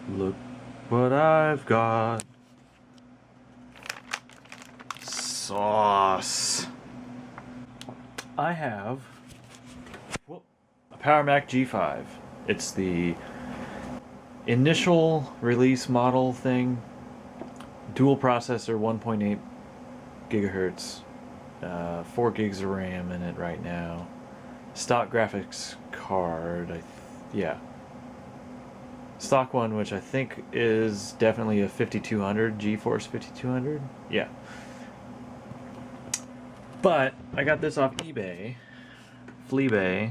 Look what I've got. Sauce. I have a Power Mac G5. It's the initial release model thing. Dual processor, 1.8 gigahertz, 4 gigs of RAM in it right now. Stock graphics card, yeah. Stock one, which I think is definitely a 5200, GeForce 5200. Yeah. But I got this off eBay, Fleabay,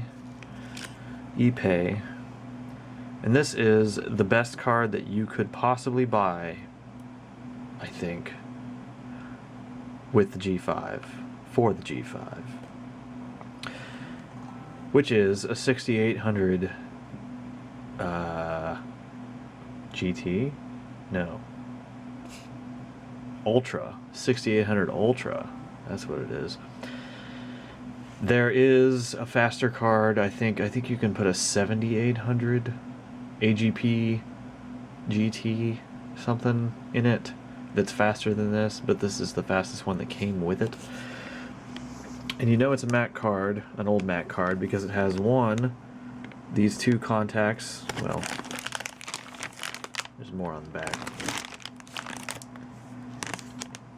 ePay, and this is the best card that you could possibly buy, I think, with the G5, for the G5, which is a 6800 GT? No. Ultra. 6800 Ultra. That's what it is. There is a faster card. I think you can put a 7800 AGP GT something in it that's faster than this, but this is the fastest one that came with it. And you know it's a Mac card, an old Mac card, because it has these two contacts. Well, there's more on the back,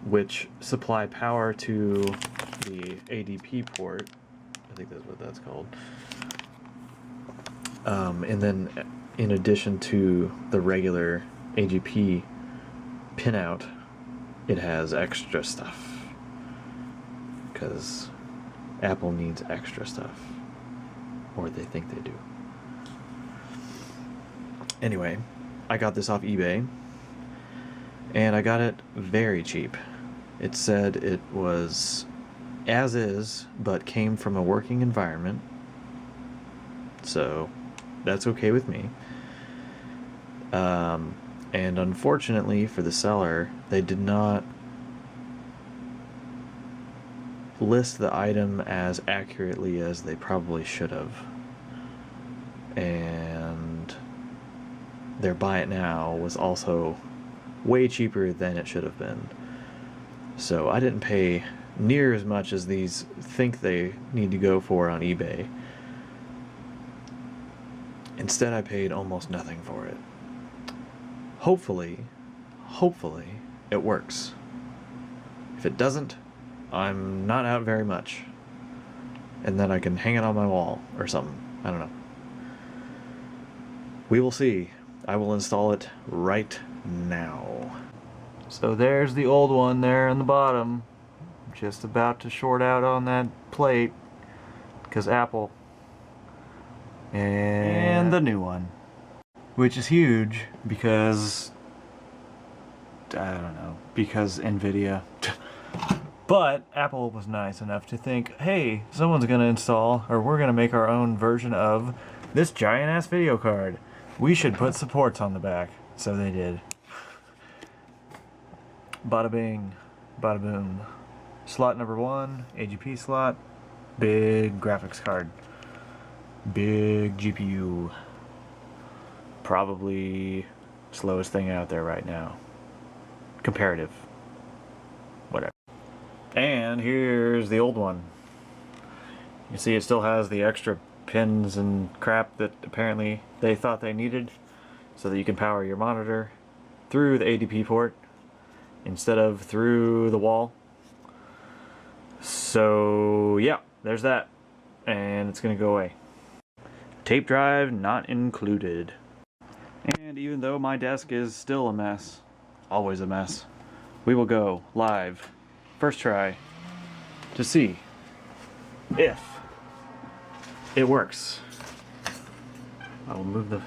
which supply power to the ADP port. I think that's what that's called. And then in addition to the regular AGP pinout, it has extra stuff, because Apple needs extra stuff, or they think they do. Anyway, I got this off eBay, and I got it very cheap. It said it was as is, but came from a working environment, so that's okay with me. And unfortunately for the seller, they did not list the item as accurately as they probably should have. And their buy it now was also way cheaper than it should have been. So I didn't pay near as much as these think they need to go for on eBay. Instead, I paid almost nothing for it. Hopefully it works. If it doesn't, I'm not out very much. And then I can hang it on my wall or something. I don't know. We will see. I will install it right now. So there's the old one there in the bottom. Just about to short out on that plate, because Apple. And the new one, which is huge because, I don't know, because nVidia. But Apple was nice enough to think, hey, someone's going to install, or we're going to make our own version of this giant ass video card. We should put supports on the back. So they did. Bada bing, bada boom. Slot number 1, AGP slot, big graphics card, big GPU. Probably slowest thing out there right now. Comparative. Whatever. And here's the old one. You see it still has the extra pins and crap that apparently they thought they needed, so that you can power your monitor through the ADP port instead of through the wall. So yeah, there's that, and it's gonna go away. Tape drive not included. And even though my desk is still a mess, always a mess, we will go live, first try, to see if it works. I will move the...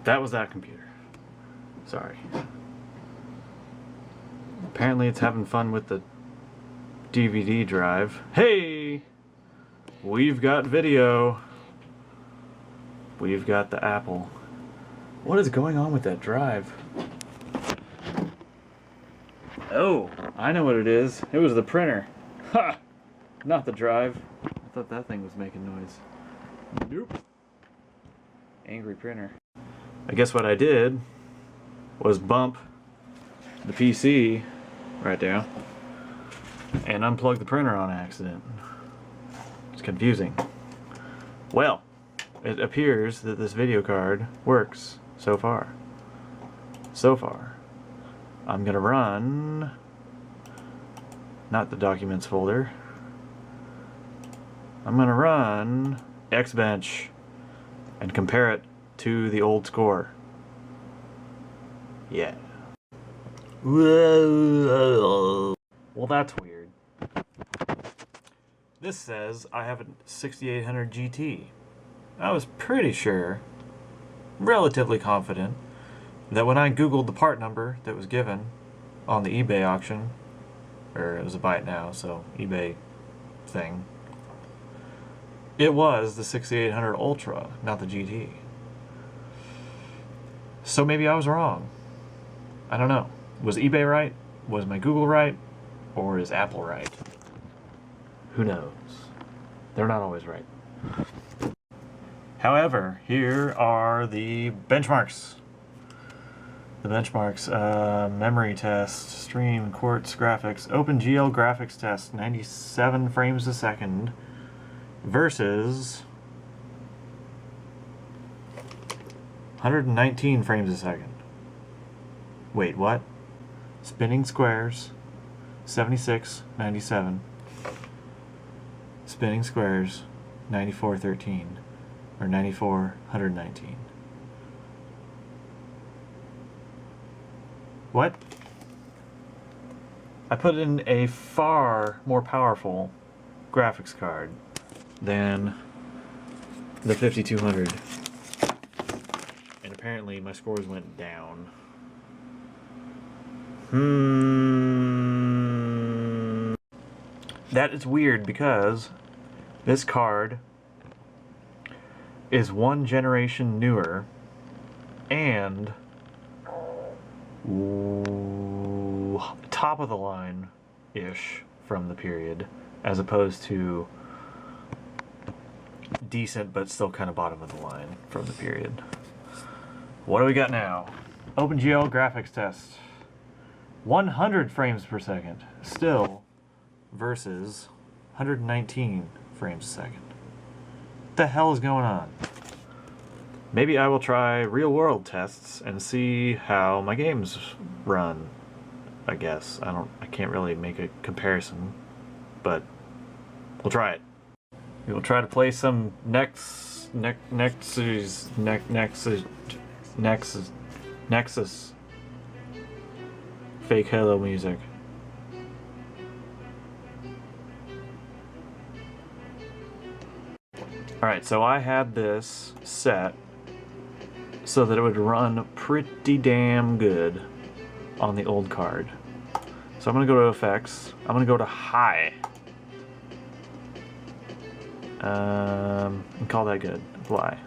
That was that computer. Sorry. Apparently it's having fun with the DVD drive. Hey! We've got video. We've got the Apple. What is going on with that drive? Oh, I know what it is. It was the printer. Ha! Not the drive. I thought that thing was making noise. Nope. Angry printer. I guess what I did was bump the PC right there and unplug the printer on accident. It's confusing. Well, it appears that this video card works so far. I'm gonna run, not the documents folder, I'm gonna run Xbench and compare it to the old score. Yeah. Well, that's weird. This says I have a 6800 GT. I was pretty sure, relatively confident, that when I googled the part number that was given on the eBay auction, or it was a buy it now, so eBay thing, it was the 6800 Ultra, not the GT. So maybe I was wrong. I don't know. Was eBay right? Was my Google right? Or is Apple right? Who knows? They're not always right. However, here are the benchmarks. The benchmarks, memory test, stream, quartz graphics, OpenGL graphics test, 97 frames a second versus 119 frames a second. Wait, what? Spinning squares, 76, 97. Spinning squares, 94, 13. Or 94, 119. What? I put in a far more powerful graphics card than the 5200. And apparently my scores went down. That is weird because this card is one generation newer and top of the line ish from the period, as opposed to decent but still kind of bottom of the line from the period. What do we got now? OpenGL graphics test, 100 frames per second still versus 119 frames a second. What the hell is going on? Maybe I will try real world tests and see how my games run. I guess I can't really make a comparison, but we'll try it. We will try to play some Nexus fake Halo music. Alright, so I had this set so that it would run pretty damn good on the old card. So I'm going to go to effects. I'm going to go to high. And call that good. Apply.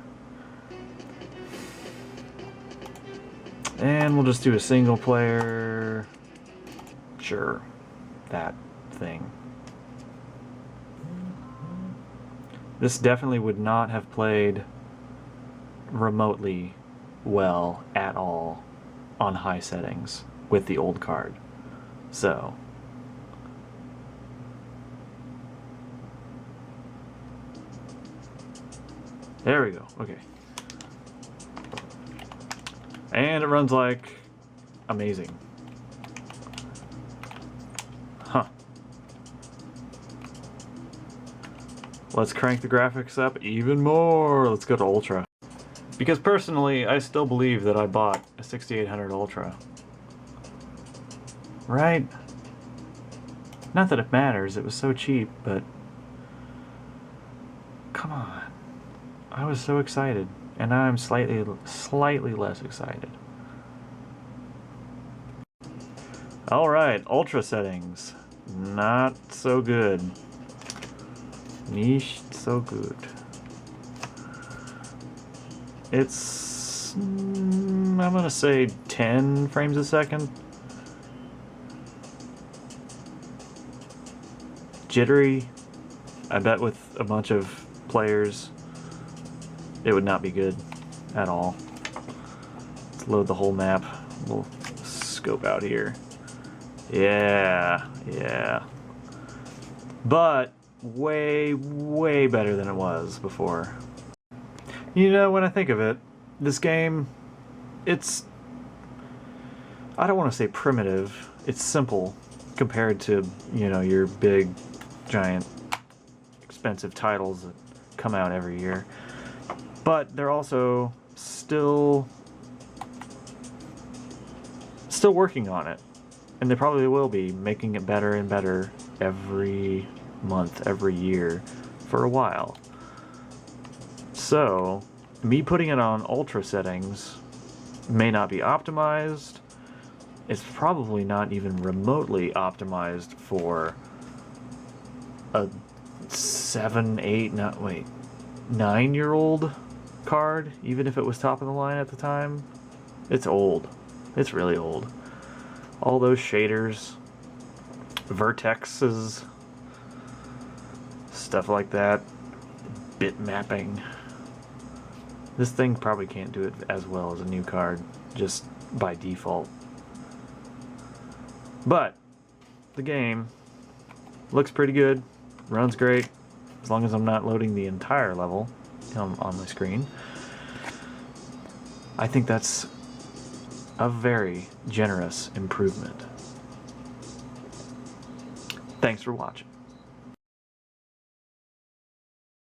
And we'll just do a single player. Sure. That thing. This definitely would not have played remotely well at all on high settings with the old card. So there we go. Okay. And it runs like amazing. Huh. Let's crank the graphics up even more. Let's go to Ultra. Because personally, I still believe that I bought a 6800 Ultra. Right? Not that it matters, it was so cheap, but come on. I was so excited, and now I'm slightly less excited. Alright, Ultra settings. Not so good. Nicht so good. It's, I'm gonna say 10 frames a second. Jittery. I bet with a bunch of players it would not be good at all. Let's load the whole map. We'll scope out here. Yeah, yeah. But way, way better than it was before. You know, when I think of it, this game, it's... I don't want to say primitive. It's simple compared to, you know, your big, giant, expensive titles that come out every year. But they're also still working on it. And they probably will be making it better and better every month, every year for a while. So, me putting it on ultra settings may not be optimized. It's probably not even remotely optimized for a 9-year-old card, even if it was top of the line at the time. It's old. It's really old. All those shaders, vertexes, stuff like that, bit mapping. This thing probably can't do it as well as a new card, just by default. But the game looks pretty good, runs great, as long as I'm not loading the entire level on my screen. I think that's a very generous improvement. Thanks for watching.